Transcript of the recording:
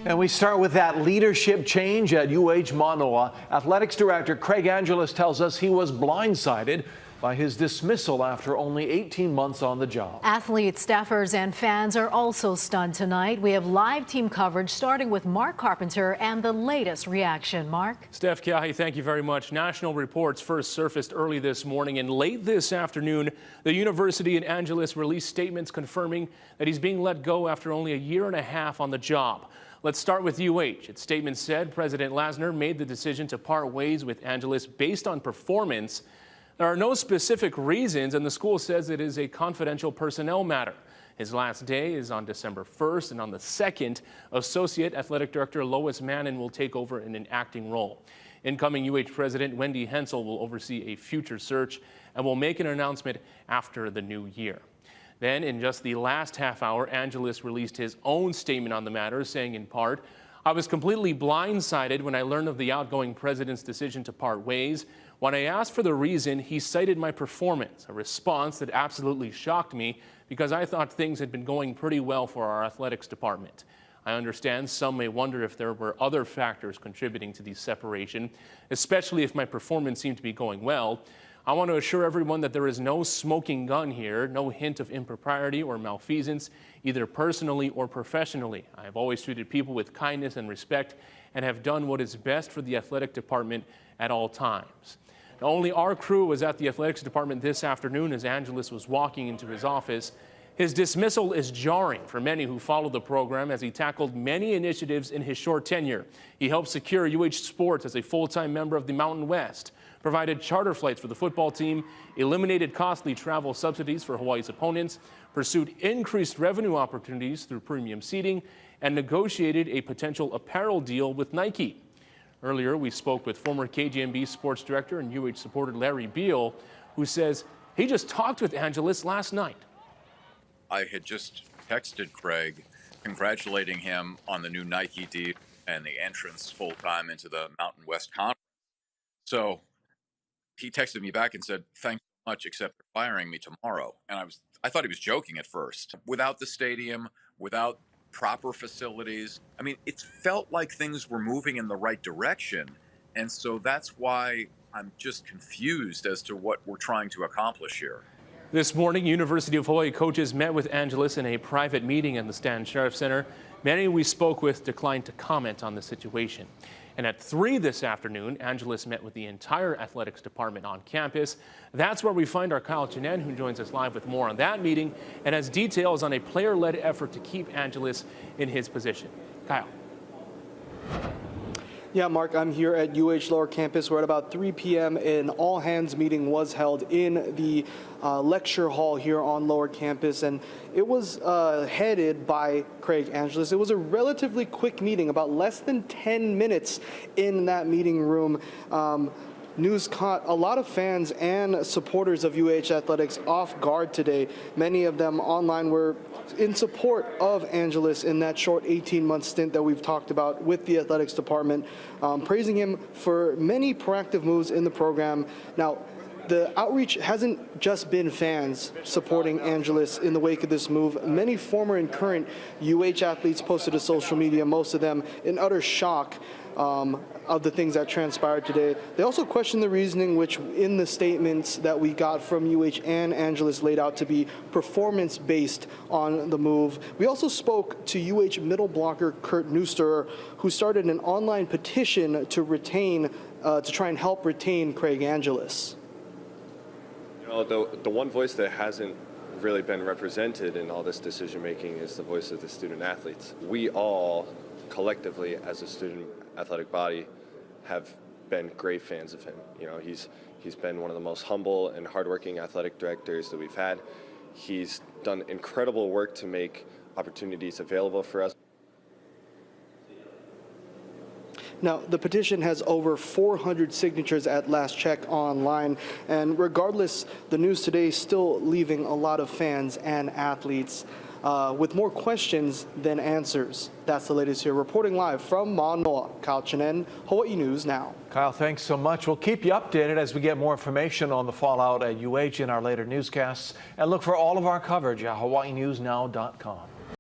And we start with that leadership change at UH Manoa. Athletics Director Craig Angelos tells us he was blindsided by his dismissal after only 18 months on the job. Athletes, staffers, and fans are also stunned tonight. We have live team coverage starting with Mark Carpenter and the latest reaction. Mark? Steph Kiahi, thank you very much. National reports first surfaced early this morning, and late this afternoon, the university in Angeles released statements confirming that he's being let go after only a year and a half on the job. Let's start with UH. Its statement said President Lasner made the decision to part ways with Angeles based on performance. There are no specific reasons, and the school says it is a confidential personnel matter. His last day is on December 1st, and on the 2nd, Associate Athletic Director Lois Mannon will take over in an acting role. Incoming UH President Wendy Hensel will oversee a future search and will make an announcement after the new year. Then, in just the last half hour, Angeles released his own statement on the matter, saying in part, "I was completely blindsided when I learned of the outgoing president's decision to part ways. When I asked for the reason, he cited my performance, a response that absolutely shocked me because I thought things had been going pretty well for our athletics department. I understand some may wonder if there were other factors contributing to the separation, especially if my performance seemed to be going well. I want to assure everyone that there is no smoking gun here, no hint of impropriety or malfeasance, either personally or professionally. I have always treated people with kindness and respect and have done what is best for the athletic department at all times." Now, only our crew was at the athletics department this afternoon as Angeles was walking into his office. His dismissal is jarring for many who follow the program as he tackled many initiatives in his short tenure. He helped secure UH Sports as a full-time member of the Mountain West, provided charter flights for the football team, eliminated costly travel subsidies for Hawaii's opponents, pursued increased revenue opportunities through premium seating, and negotiated a potential apparel deal with Nike. Earlier, we spoke with former KGMB sports director and UH supporter Larry Beal, who says he just talked with Angeles last night. I had just texted Craig congratulating him on the new Nike deal and the entrance full-time into the Mountain West Conference. So he texted me back and said, "Thanks so much, except for firing me tomorrow." And I thought he was joking at first. Without the stadium, without proper facilities, I mean, it felt like things were moving in the right direction. And so that's why I'm just confused as to what we're trying to accomplish here. This morning, University of Hawaii coaches met with Angeles in a private meeting in the Stan Sheriff Center. Many we spoke with declined to comment on the situation. And at 3 this afternoon, Angeles met with the entire athletics department on campus. That's where we find our Kyle Chinen, who joins us live with more on that meeting and has details on a player-led effort to keep Angeles in his position. Kyle. Yeah, Mark, I'm here at UH Lower Campus where at about 3 p.m. an all-hands meeting was held in the lecture hall here on Lower Campus, and it was headed by Craig Angelos. It was a relatively quick meeting, about less than 10 minutes in that meeting room. News caught a lot of fans and supporters of UH Athletics off guard today. Many of them online were in support of Angelos in that short 18-month stint that we've talked about with the athletics department, praising him for many proactive moves in the program. Now, the outreach hasn't just been fans supporting Angelos in the wake of this move. Many former and current UH athletes posted to social media, most of them in utter shock of the things that transpired today. They also questioned the reasoning, which in the statements that we got from UH and Angelos laid out to be performance-based on the move. We also spoke to UH middle blocker Kurt Neusterer, who started an online petition to try and help retain Craig Angelos. You know, the one voice that hasn't really been represented in all this decision-making is the voice of the student athletes. We all, collectively, as a student athletic body, have been great fans of him. You know, he's been one of the most humble and hardworking athletic directors that we've had. He's done incredible work to make opportunities available for us. Now, the petition has over 400 signatures at last check online, and regardless, the news today is still leaving a lot of fans and athletes with more questions than answers. That's the latest here. Reporting live from Manoa, Kyle Chinen, Hawaii News Now. Kyle, thanks so much. We'll keep you updated as we get more information on the fallout at UH in our later newscasts. And look for all of our coverage at hawaiinewsnow.com.